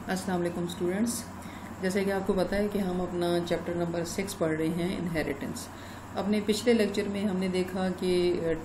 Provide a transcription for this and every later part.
अस्सलाम वालेकुम स्टूडेंट्स। जैसे कि आपको पता है कि हम अपना चैप्टर नंबर 6 पढ़ रहे हैं इनहेरिटेंस। अपने पिछले लेक्चर में हमने देखा कि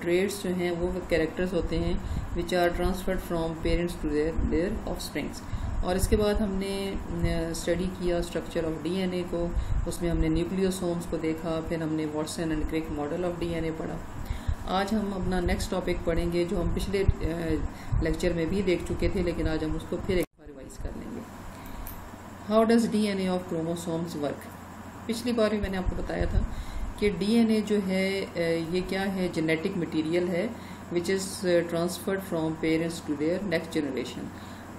ट्रेड्स जो हैं वो कैरेक्टर्स होते हैं which are transferred from parents to their offsprings. और इसके बाद हमने स्टडी किया स्ट्रक्चर ऑफ डीएनए को, उसमें हमने न्यूक्लियोसोम्स को देखा, फिर हमने Watson and Crick model of DNA पढ़ा। आज हम अपना नेक्स्ट टॉपिक पढ़ेंगे जो हम पिछले लेक्चर में भी देख चुके थे, लेकिन आज हम उसको फिर एक बार रिवाइज कर लेंगे। How does DNA of chromosomes work. पिछली बार भी मैंने आपको बताया था कि डीएनए जो है ये क्या है, जेनेटिक मटेरियल है which is transferred from parents to their next generation.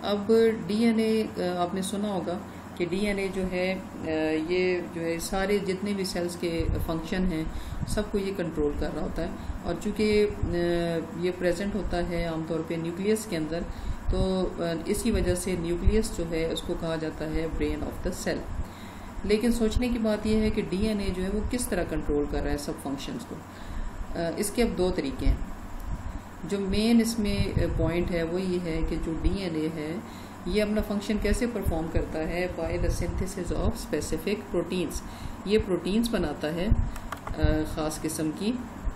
अब डीएनए आपने सुना होगा कि डीएनए जो है ये जो है सारे जितने भी सेल्स के फंक्शन हैं सबको ये कंट्रोल कर रहा होता है। और चूँकि ये प्रेजेंट होता है आमतौर पे न्यूक्लियस के अंदर, तो इसी वजह से न्यूक्लियस जो है उसको कहा जाता है ब्रेन ऑफ द सेल। लेकिन सोचने की बात यह है कि डीएनए जो है वो किस तरह कंट्रोल कर रहा है सब फंक्शंस को। इसके अब दो तरीके हैं। जो मेन इसमें पॉइंट है वो ये है कि जो डीएनए है ये अपना फंक्शन कैसे परफॉर्म करता है, by the synthesis of specific proteins. ये प्रोटीन्स बनाता है ख़ास किस्म की,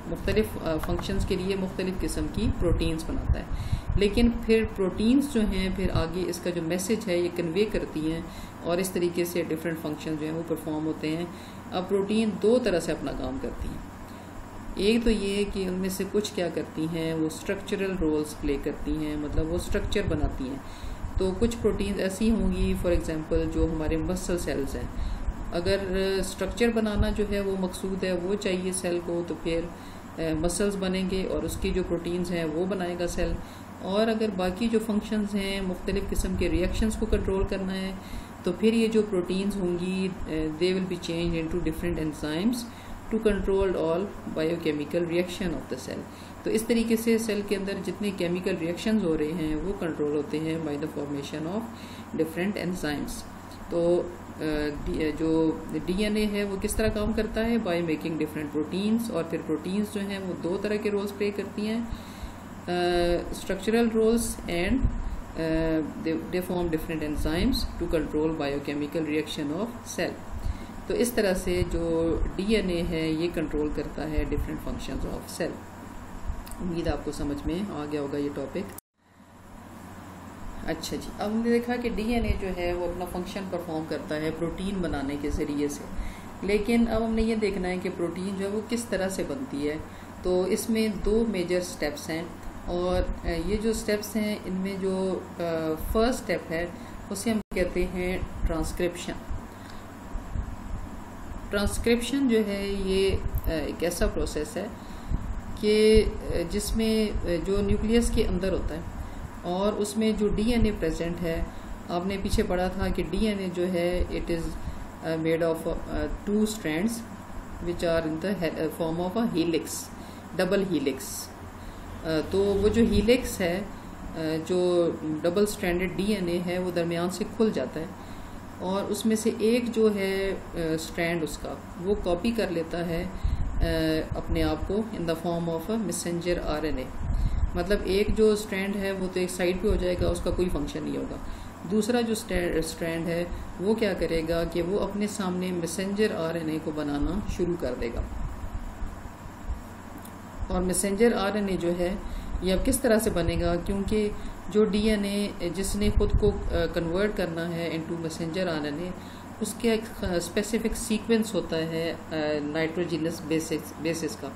मुख्तलिफ फंक्शंस के लिए मुख्तलिफ किस्म की प्रोटीन्स बनाता है। लेकिन फिर प्रोटीन्स जो हैं फिर आगे इसका जो मैसेज है ये कन्वे करती हैं और इस तरीके से डिफरेंट फंक्शन जो हैं वो परफॉर्म होते हैं। अब प्रोटीन दो तरह से अपना काम करती हैं। एक तो ये कि उनमें से कुछ क्या करती हैं, वो स्ट्रक्चरल रोल्स प्ले करती हैं, मतलब वो स्ट्रक्चर बनाती हैं। तो कुछ प्रोटीन्स ऐसी होंगी, फॉर एग्जांपल जो हमारे मसल सेल्स हैं, अगर स्ट्रक्चर बनाना जो है वो मकसूद है, वो चाहिए सेल को, तो फिर मसल्स बनेंगे और उसकी जो प्रोटीन्स हैं वो बनाएगा सेल। और अगर बाकी जो फंक्शंस हैं, मुख्तलिफ किस्म के रिएक्शंस को कंट्रोल करना है, तो फिर ये जो प्रोटीन्स होंगी they will be change into different enzymes to control all biochemical reaction of the cell. तो इस तरीके से सेल के अंदर जितने केमिकल रिएक्शंस हो रहे हैं वो कंट्रोल होते हैं by the formation of different enzymes. तो जो डीएनए है वो किस तरह काम करता है, बाय मेकिंग डिफरेंट प्रोटीन्स। और फिर प्रोटीन्स जो हैं वो दो तरह के रोल्स प्ले करती हैं, structural roles and they form different enzymes to control biochemical reaction of cell. तो इस तरह से जो डीएनए है ये कंट्रोल करता है डिफरेंट फंक्शंस ऑफ सेल। उम्मीद आपको समझ में आ गया होगा ये टॉपिक। अच्छा जी, अब हमने देखा कि डीएनए जो है वो अपना फंक्शन परफॉर्म करता है प्रोटीन बनाने के ज़रिए से। लेकिन अब हमने ये देखना है कि प्रोटीन जो है वो किस तरह से बनती है। तो इसमें दो मेजर स्टेप्स हैं, और ये जो स्टेप्स हैं इनमें जो फर्स्ट स्टेप है उसे हम कहते हैं ट्रांसक्रिप्शन। ट्रांसक्रिप्शन जो है ये एक ऐसा प्रोसेस है कि जिसमें जो न्यूक्लियस के अंदर होता है और उसमें जो डीएनए प्रेजेंट है, आपने पीछे पढ़ा था कि डीएनए जो है it is made of 2 strands which are in the form of a helix, double helix. तो वो जो हीलिक्स है, जो डबल स्ट्रैंडेड डीएनए है, वो दरमियान से खुल जाता है और उसमें से एक जो है स्ट्रैंड उसका वो कॉपी कर लेता है अपने आप को इन the form of a messenger RNA. मतलब एक जो स्ट्रैंड है वो तो एक साइड पे हो जाएगा, उसका कोई फंक्शन नहीं होगा। दूसरा जो स्ट्रैंड है वो क्या करेगा कि वो अपने सामने मैसेंजर आरएनए को बनाना शुरू कर देगा। और मैसेंजर आरएनए जो है ये अब किस तरह से बनेगा, क्योंकि जो डीएनए जिसने खुद को कन्वर्ट करना है इनटू मैसेंजर आरएनए, उसके एक स्पेसिफिक सीक्वेंस होता है नाइट्रोजिनस बेसिस का।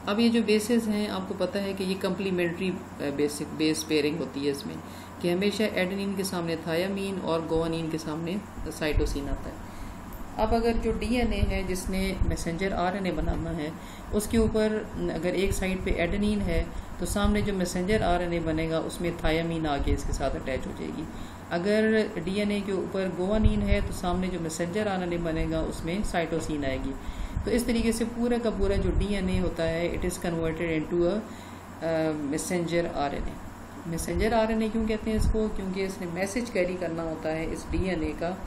अब ये जो बेसिस हैं आपको पता है कि ये कम्प्लीमेंट्री बेस पेयरिंग होती है इसमें, कि हमेशा एडेनिन के सामने थायामीन और गुआनिन के सामने साइटोसिन आता है। अब अगर जो डीएनए है जिसने मैसेंजर आरएनए बनाना है, उसके ऊपर अगर एक साइड पे एडेनिन है तो सामने जो मैसेंजर आरएनए बनेगा उसमें थायामीन आके इसके साथ अटैच हो जाएगी। अगर डीएनए के ऊपर गुआनिन है तो सामने जो मैसेंजर आरएनए बनेगा उसमें साइटोसिन आएगी। तो इस तरीके से पूरा का पूरा जो डीएनए होता है it is converted into a messenger RNA. Messenger RNA क्यों कहते हैं इसको, क्योंकि इसने मैसेज कैरी करना होता है इस डीएनए का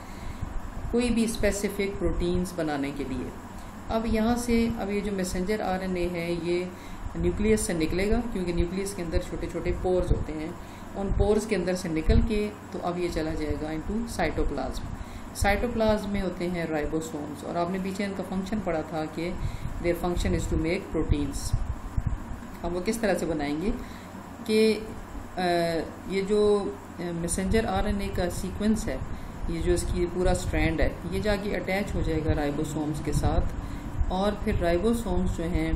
कोई भी स्पेसिफिक प्रोटीन्स बनाने के लिए। अब यहाँ से अब ये जो मैसेंजर आरएनए है ये न्यूक्लियस से निकलेगा, क्योंकि न्यूक्लियस के अंदर छोटे छोटे पोर्स होते हैं उन पोर्स के अंदर से निकल के तो अब ये चला जाएगा इनटू साइटोप्लाज्म। साइटोप्लाज्म में होते हैं राइबोसोम्स, और आपने पीछे इनका फंक्शन पढ़ा था कि their function is to make proteins. हम वो किस तरह से बनाएंगे कि ये जो मैसेंजर आरएनए का सीक्वेंस है, ये जो इसकी पूरा स्ट्रैंड है, ये जाके अटैच हो जाएगा राइबोसोम्स के साथ, और फिर राइबोसोम्स जो हैं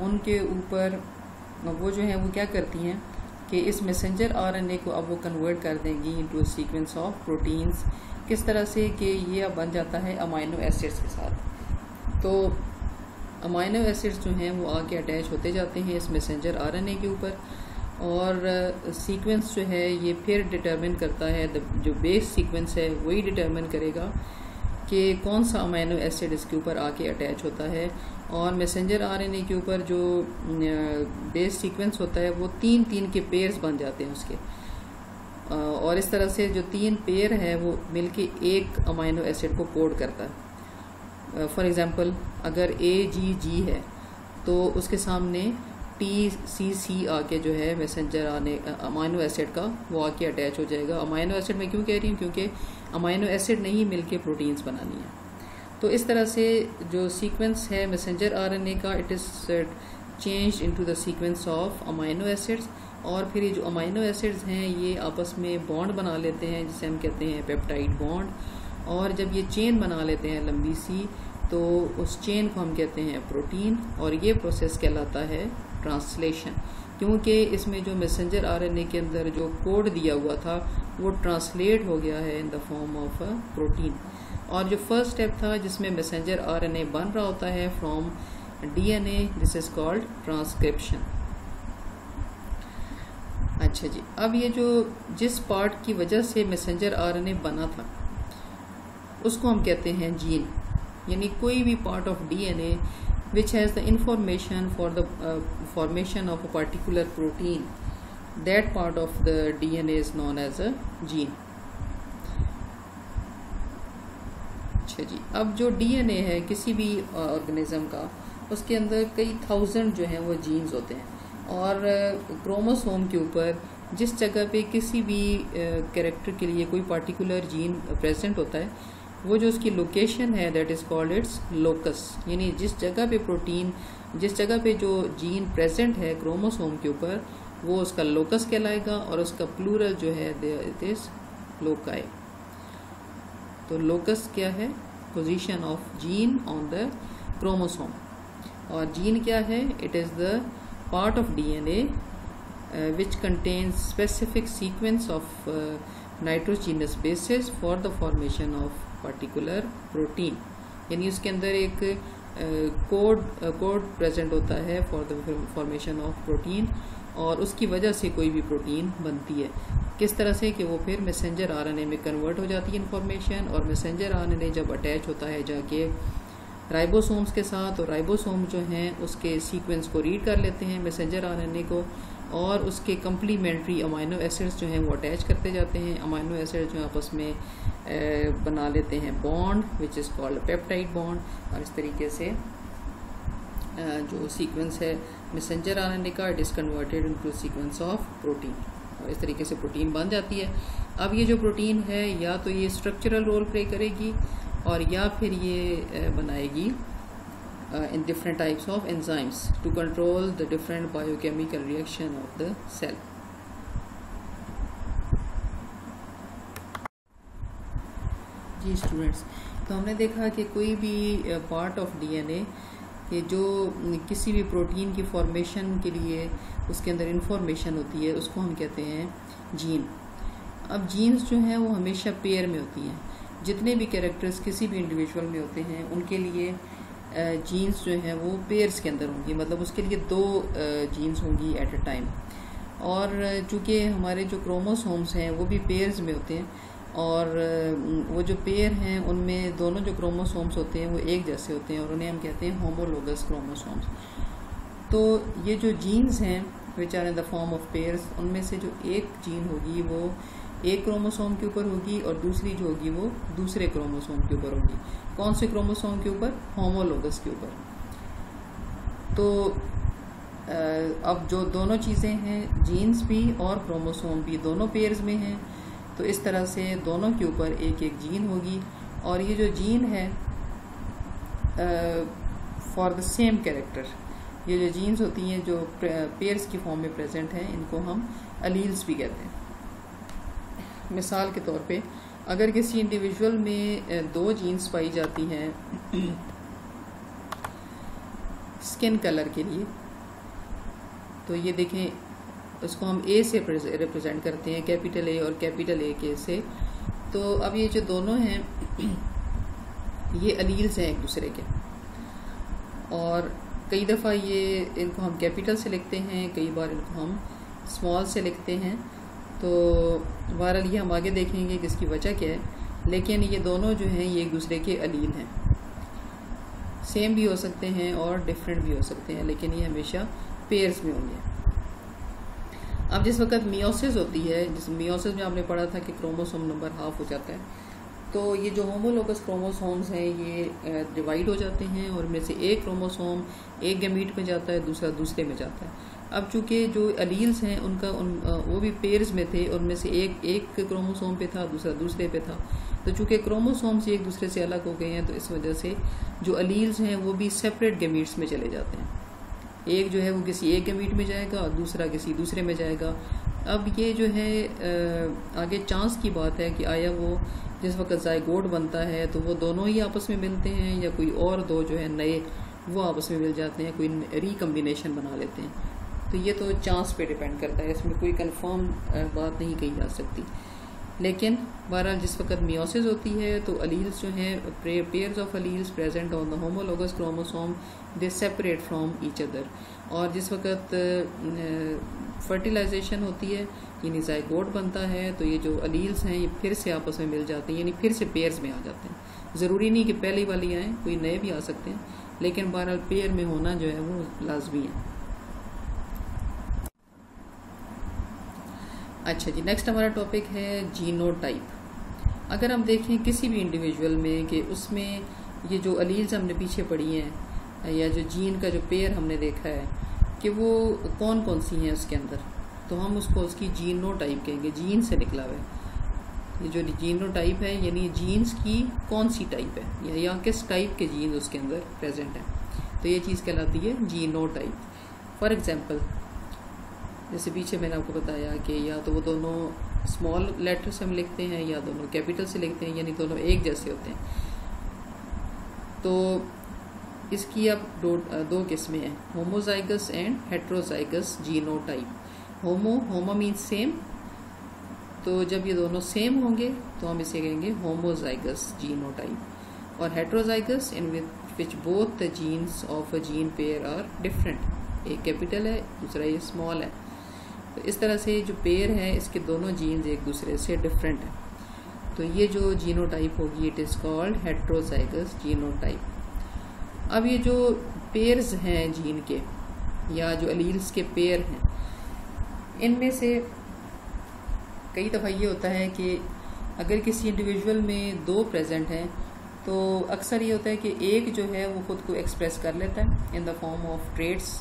उनके ऊपर वो जो हैं वो क्या करती हैं कि इस मैसेंजर आरएनए को अब वो कन्वर्ट कर देंगी इनटू सीक्वेंस ऑफ प्रोटीन्स। किस तरह से कि ये अब बन जाता है अमाइनो एसिड्स के साथ। तो अमाइनो एसिड्स जो हैं वो आके अटैच होते जाते हैं इस मैसेंजर आरएनए के ऊपर, और सीक्वेंस जो है ये फिर डिटरमिन करता है, जो बेस सीक्वेंस है वही डिटरमिन करेगा कि कौन सा अमाइनो एसिड इसके ऊपर आके अटैच होता है। और मैसेंजर आरएनए के ऊपर जो बेस सीक्वेंस होता है वो 3-3 के पेयर्स बन जाते हैं उसके, और इस तरह से जो 3 पेयर है वो मिलके एक अमाइनो एसिड को कोड करता है। फॉर एग्जांपल अगर AGG है तो उसके सामने TCC आके जो है मैसेंजर अमाइनो एसिड का वो आके अटैच हो जाएगा। अमाइनो एसिड मैं क्यों कह रही हूँ, क्योंकि अमाइनो एसिड ने ही मिलके प्रोटीन्स बनानी है। तो इस तरह से जो सीक्वेंस है मैसेंजर आरएनए का, it is changed into the sequence of amino acids, और फिर ये जो अमाइनो एसिड्स हैं ये आपस में बॉन्ड बना लेते हैं जिसे हम कहते हैं पेप्टाइड बॉन्ड, और जब ये चेन बना लेते हैं लंबी सी तो उस चेन को हम कहते हैं प्रोटीन, और ये प्रोसेस कहलाता है ट्रांसलेशन, क्योंकि इसमें जो मैसेंजर आरएनए के अंदर जो कोड दिया हुआ था वो ट्रांसलेट हो गया है in the form of a protein. और जो फर्स्ट स्टेप था जिसमें मैसेंजर आरएनए बन रहा होता है from DNA, this is called transcription. अच्छा जी, अब ये जो जिस पार्ट की वजह से मैसेंजर आरएनए बना था उसको हम कहते हैं जीन, यानी कोई भी part of DNA which has the information for the formation of a particular protein, that part of the DNA is known as a gene। अच्छा जी, अब जो डीएनए है किसी भी ऑर्गेनिज्म का, उसके अंदर कई थाउजेंड जो हैं वो जीन्स होते हैं, और क्रोमोसोम के ऊपर जिस जगह पे किसी भी कैरेक्टर के लिए कोई पार्टिकुलर जीन प्रेजेंट होता है वो जो उसकी लोकेशन है that is called its locus, यानी जिस जगह पे प्रोटीन, जिस जगह पे जो जीन प्रेजेंट है क्रोमोसोम के ऊपर वो उसका लोकस कहलाएगा, और उसका प्लूरल जो है इट इज़ लोकाई। तो लोकस क्या है? Position of gene on the chromosome. और जीन क्या है? It is the part of DNA which contains specific sequence of nitrogenous basis for the formation of particular protein, यानी उसके अंदर एक कोड प्रेजेंट होता है for the formation of protein, और उसकी वजह से कोई भी प्रोटीन बनती है। किस तरह से कि वो फिर मैसेंजर आरएनए में कन्वर्ट हो जाती है इन्फॉर्मेशन, और मैसेंजर आरएनए जब अटैच होता है जाके राइबोसोम्स के साथ, और राइबोसोम जो हैं उसके सीक्वेंस को रीड कर लेते हैं मैसेंजर आरएनए को, और उसके कम्प्लीमेंट्री अमाइनो एसिड्स जो हैं वो अटैच करते जाते हैं। अमाइनो एसिड जो आपस में बना लेते हैं bond which is called peptide bond, और इस तरीके से जो सीक्वेंस है मैसेंजर आरएनए का it is converted into sequence of protein, और इस तरीके से प्रोटीन बन जाती है। अब ये जो प्रोटीन है या तो ये स्ट्रक्चरल रोल प्ले करेगी, और या फिर ये बनाएगी in different types of enzymes to control the different biochemical reaction of the cell। जी स्टूडेंट्स, तो हमने देखा कि कोई भी पार्ट ऑफ डीएनए ये जो किसी भी प्रोटीन की फॉर्मेशन के लिए उसके अंदर इंफॉर्मेशन होती है उसको हम कहते हैं जीन। अब जीन्स जो हैं वो हमेशा पेयर में होती हैं, जितने भी कैरेक्टर्स किसी भी इंडिविजुअल में होते हैं उनके लिए जीन्स जो हैं वो पेयर्स के अंदर होंगी, मतलब उसके लिए 2 जीन्स होंगी एट अ टाइम। और चूँकि हमारे जो क्रोमोसोम्स हैं वो भी पेयर्स में होते हैं, और वो जो पेयर हैं उनमें दोनों जो क्रोमोसोम्स होते हैं वो एक जैसे होते हैं, और उन्हें हम कहते हैं होमोलोगस क्रोमोसोम्स। तो ये जो जीन्स हैं which are in the form of pairs, उनमें से जो एक जीन होगी वो एक क्रोमोसोम के ऊपर होगी, और दूसरी जो होगी वो दूसरे क्रोमोसोम के ऊपर होगी। कौन से क्रोमोसोम के ऊपर? होमोलोगस के ऊपर। तो अब जो दोनों चीज़ें हैं, जीन्स भी और क्रोमोसोम भी दोनों पेयर्स में हैं, तो इस तरह से दोनों के ऊपर एक एक जीन होगी। और ये जो जीन है फॉर द सेम कैरेक्टर, ये जो जीन्स होती हैं जो पेयर्स की फॉर्म में प्रेजेंट हैं, इनको हम अलील्स भी कहते हैं। मिसाल के तौर पे अगर किसी इंडिविजुअल में दो जीन्स पाई जाती हैं स्किन कलर के लिए, तो ये देखें, उसको हम ए से रिप्रेजेंट करते हैं, कैपिटल ए और कैपिटल ए के से। तो अब ये जो दोनों हैं ये अलील्स हैं एक दूसरे के, और कई दफ़ा ये इनको हम कैपिटल से लिखते हैं, कई बार इनको हम स्मॉल से लिखते हैं। तो बहरहाल ये हम आगे देखेंगे कि इसकी वजह क्या है, लेकिन ये दोनों जो हैं ये एक दूसरे के अलील हैं। सेम भी हो सकते हैं और डिफरेंट भी हो सकते हैं, लेकिन ये हमेशा पेयर्स में होंगे। अब जिस वक्त मियोसिस होती है, जिस मियोसिस में आपने पढ़ा था कि क्रोमोसोम नंबर हाफ हो जाता है, तो ये जो होमोलोगस क्रोमोसोम्स हैं ये डिवाइड हो जाते हैं, और इनमें से एक क्रोमोसोम एक गैमीट में जाता है, दूसरा दूसरे में जाता है। अब चूंकि जो अलील्स हैं उनका वो भी पेयर्स में थे, उनमें से एक क्रोमोसोम पे था, दूसरा दूसरे पे था। तो चूंकि क्रोमोसोम्स एक दूसरे से अलग हो गए हैं, तो इस वजह से जो अलील्स हैं वो भी सेपरेट गैमीट्स में चले जाते हैं। एक जो है वो किसी एक गैमीट में जाएगा और दूसरा किसी दूसरे में जाएगा। अब ये जो है आगे चांस की बात है कि आया वो जिस वक्त ज़ायगोट बनता है तो वो दोनों ही आपस में मिलते हैं, या कोई और दो जो है नए वो आपस में मिल जाते हैं, कोई रिकम्बिनेशन बना लेते हैं। तो ये तो चांस पे डिपेंड करता है, इसमें कोई कंफर्म बात नहीं कही जा सकती। लेकिन बहरहाल जिस वक्त मियोसिस होती है तो अलील्स जो हैं, pairs of alleles present on the homologous chromosome, they separate from each other. और जिस वक्त फर्टिलाइजेशन होती है यानी ज़ायगोट बनता है, तो ये जो अलील्स हैं ये फिर से आपस में मिल जाते हैं, यानी फिर से पेयर्स में आ जाते हैं। ज़रूरी नहीं कि पहली वाली आएँ, कोई नए भी आ सकते हैं, लेकिन बहरहाल पेयर में होना जो है वो लाजमी है। अच्छा जी, नेक्स्ट हमारा टॉपिक है जीनोटाइप। अगर हम देखें किसी भी इंडिविजुअल में कि उसमें ये जो अलील्स हमने पीछे पढ़ी हैं, या जो जीन का जो पेयर हमने देखा है कि वो कौन कौन सी हैं उसके अंदर, तो हम उसको उसकी जीनोटाइप कहेंगे। जीन से निकला हुआ है ये जो जीनोटाइप है, यानी जीन्स की कौन सी टाइप है या किस टाइप के जीन उसके अंदर प्रेजेंट हैं, तो ये चीज़ कहलाती है जीनोटाइप। फॉर एग्जांपल, जैसे पीछे मैंने आपको बताया कि या तो वो दोनों स्मॉल लेटर से हम लिखते हैं या दोनों कैपिटल से लिखते हैं, यानी दोनों एक जैसे होते हैं। तो इसकी अब दो किस्में हैं, homozygous and heterozygous genotype. Homo means same, तो जब ये दोनों सेम होंगे तो हम इसे कहेंगे होमोजाइगस जीनोटाइप। और heterozygous in which both the genes of a gene pair are different, एक कैपिटल है दूसरा ये स्मॉल है। तो इस तरह से जो पेयर है इसके दोनों जीन्स एक दूसरे से डिफरेंट है, तो ये जो जीनोटाइप होगी it is called heterozygous genotype. अब ये जो पेयर्स हैं जीन के या जो अलील्स के पेयर हैं, इनमें से कई दफ़ा ये होता है कि अगर किसी इंडिविजुअल में दो प्रेजेंट हैं तो अक्सर ये होता है कि एक जो है वो खुद को एक्सप्रेस कर लेता है in the form of traits,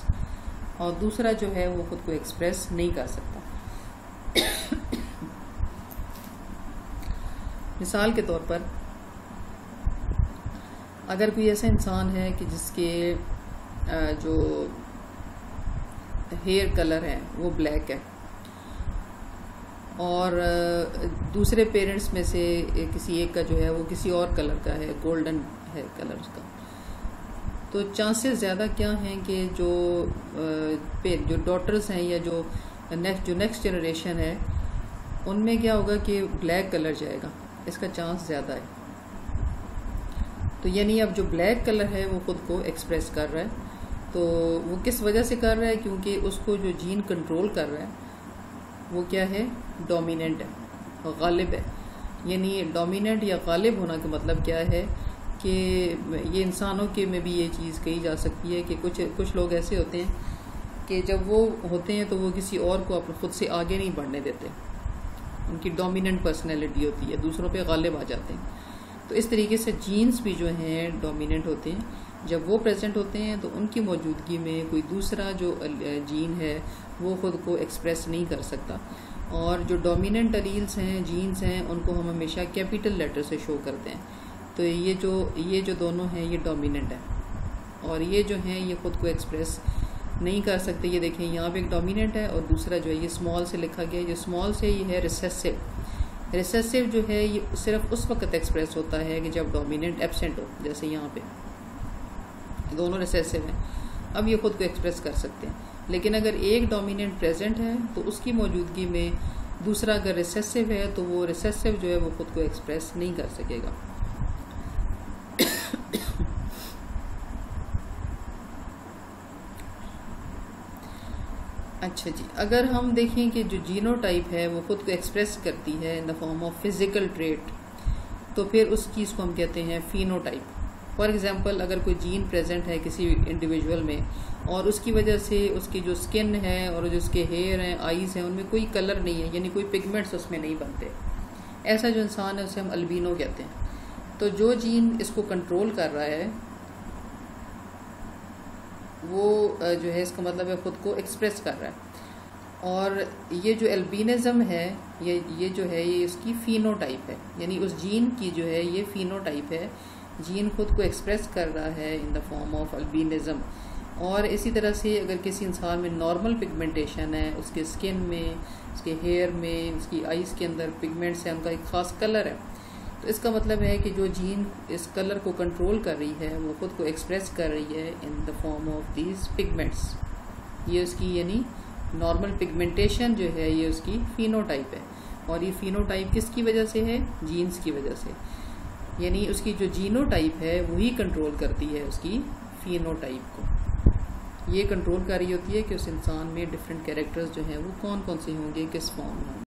और दूसरा जो है वो खुद को एक्सप्रेस नहीं कर सकता। मिसाल के तौर पर अगर कोई ऐसा इंसान है कि जिसके जो हेयर कलर है वो ब्लैक है, और दूसरे पेरेंट्स में से किसी एक का जो है वो किसी और कलर का है, गोल्डन है कलर उसका, तो चांसेस ज़्यादा क्या हैं कि जो डॉटर्स हैं या जो नेक्स्ट जनरेशन है उनमें क्या होगा कि ब्लैक कलर जाएगा, इसका चांस ज़्यादा है। तो यानी अब जो ब्लैक कलर है वो खुद को एक्सप्रेस कर रहा है, तो वो किस वजह से कर रहा है, क्योंकि उसको जो जीन कंट्रोल कर रहा है वो क्या है, डोमिनेंट है, गालिब है। यानी डोमिनेंट या गालिब होना का मतलब क्या है कि ये इंसानों के में भी ये चीज़ कही जा सकती है कि कुछ लोग ऐसे होते हैं कि जब वो होते हैं तो वो किसी और को अपने खुद से आगे नहीं बढ़ने देते, उनकी डोमिनेंट पर्सनैलिटी होती है, दूसरों पे गालिब आ जाते हैं। तो इस तरीके से जीन्स भी जो हैं डोमिनेंट होते हैं, जब वो प्रेजेंट होते हैं तो उनकी मौजूदगी में कोई दूसरा जो जीन है वो खुद को एक्सप्रेस नहीं कर सकता। और जो डोमिनेंट अलील्स हैं, जीन्स हैं, उनको हम हमेशा कैपिटल लेटर से शो करते हैं। तो ये जो दोनों हैं ये डोमिनेंट है, और ये जो हैं ये खुद को एक्सप्रेस नहीं कर सकते। ये देखें यहाँ पे एक डोमिनेंट है और दूसरा जो है ये स्मॉल से लिखा गया है। ये स्मॉल से ये है रिसेसिव। रिसेसिव जो है ये सिर्फ उस वक्त एक्सप्रेस होता है कि जब डोमिनेंट एब्सेंट हो, जैसे यहाँ पे दोनों रिसेसिव हैं। अब ये खुद को एक्सप्रेस कर सकते हैं, लेकिन अगर एक डोमिनेंट प्रेजेंट है तो उसकी मौजूदगी में दूसरा अगर रिसेसिव है तो वो रिसेसिव जो है वो खुद को एक्सप्रेस नहीं कर सकेगा। अच्छा जी, अगर हम देखें कि जो जीनोटाइप है वो खुद को एक्सप्रेस करती है in the form of physical trait, तो फिर उस चीज़ को हम कहते हैं फिनोटाइप। फॉर एग्जांपल, अगर कोई जीन प्रेजेंट है किसी इंडिविजुअल में और उसकी वजह से उसकी जो स्किन है और जो उसके हेयर हैं, आईज हैं, उनमें कोई कलर नहीं है, यानी कोई पिगमेंट्स उसमें नहीं बनते, ऐसा जो इंसान है उसे हम अल्बिनो कहते हैं। तो जो जीन इसको कंट्रोल कर रहा है वो जो है इसका मतलब है खुद को एक्सप्रेस कर रहा है। और ये जो एल्बिनिज्म है ये जो है ये इसकी फिनोटाइप है, यानी उस जीन की जो है ये फिनोटाइप है। जीन खुद को एक्सप्रेस कर रहा है in the form of albinism. और इसी तरह से अगर किसी इंसान में नॉर्मल पिगमेंटेशन है, उसके स्किन में, उसके हेयर में, उसकी आईज के अंदर पिगमेंट्स हैं, उनका एक ख़ास कलर है, तो इसका मतलब है कि जो जीन इस कलर को कंट्रोल कर रही है वो खुद को एक्सप्रेस कर रही है in the form of these pigments. ये उसकी यानी नॉर्मल पिगमेंटेशन जो है ये उसकी फिनोटाइप है। और ये फिनोटाइप किसकी वजह से है? जीन्स की वजह से। यानी उसकी जो जीनोटाइप है वही कंट्रोल करती है उसकी फिनोटाइप को। ये कंट्रोल कर रही होती है कि उस इंसान में डिफरेंट कैरेक्टर्स जो हैं वो कौन कौन से होंगे, किस फॉर्म में होंगे।